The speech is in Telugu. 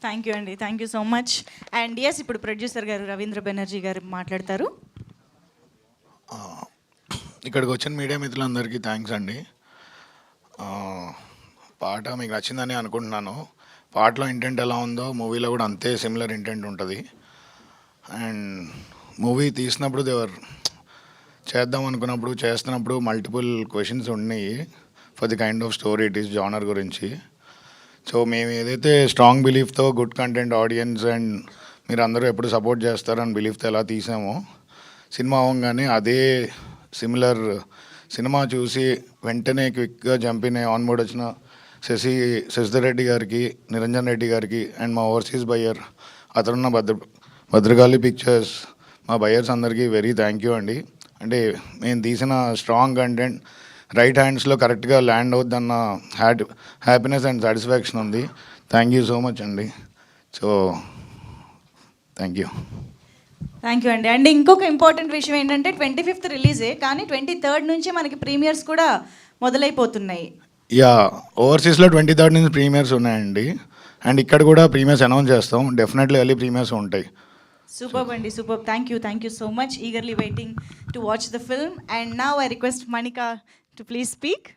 థ్యాంక్ యూ అండి, thank you so much. And yes, ఇప్పుడు ప్రొడ్యూసర్ గారు రవీంద్ర బెనర్జీ గారు మాట్లాడతారు. ఇక్కడికి వచ్చిన మీడియా మిత్రులందరికీ థ్యాంక్స్ అండి. పాట మీకు నచ్చిందని అనుకుంటున్నాను. పాటలో ఇంటెంట్ ఎలా ఉందో మూవీలో కూడా అంతే సిమిలర్ ఇంటెంట్ ఉంటుంది. అండ్ మూవీ తీసినప్పుడు చేద్దాం అనుకున్నప్పుడు చేస్తున్నప్పుడు మల్టిపుల్ క్వశ్చన్స్ ఉన్నాయి for the kind of story it is genre గురించి. సో మేము ఏదైతే స్ట్రాంగ్ బిలీఫ్తో గుడ్ కంటెంట్ ఆడియన్స్ అండ్ మీరు అందరూ ఎప్పుడు సపోర్ట్ చేస్తారని బిలీఫ్తో ఎలా తీసామో, సినిమా అవ్వగానే అదే సిమిలర్ సినిమా చూసి వెంటనే క్విక్గా జంపిన ఆన్ బోర్డ్ వచ్చిన శశిధర్ రెడ్డి గారికి, నిరంజన్ రెడ్డి గారికి అండ్ మా ఓవర్సీస్ బయ్యర్ అతనున్న భద్రకాళి పిక్చర్స్, మా బయ్యర్స్ అందరికీ వెరీ థ్యాంక్ యూ అండి. అంటే మేము తీసిన స్ట్రాంగ్ కంటెంట్ రైట్ హ్యాండ్స్లో కరెక్ట్గా ల్యాండ్ అవుద్దన్న హ్యాపీనెస్ అండ్ సాటిస్ఫాక్షన్ ఉంది. థ్యాంక్ యూ సో మచ్ అండి. So thank you. Thank you అండి. అండ్ ఇంకొక ఇంపార్టెంట్ విషయం ఏంటంటే 25th రిలీజే, కానీ 23rd నుంచి మనకి ప్రీమియర్స్ కూడా మొదలైపోతున్నాయి. యా, ఓవర్సీస్లో 23rd నుంచి ప్రీమియర్స్ ఉన్నాయండి. అండ్ ఇక్కడ కూడా ప్రీమియర్స్ అనౌన్స్ చేస్తాం. డెఫినెట్లీ ఎర్లీ ప్రీమియర్స్ ఉంటాయి. సూపర్ అండి, super. Thank you so much. Eagerly waiting to watch the film. And now I request Manika to please speak.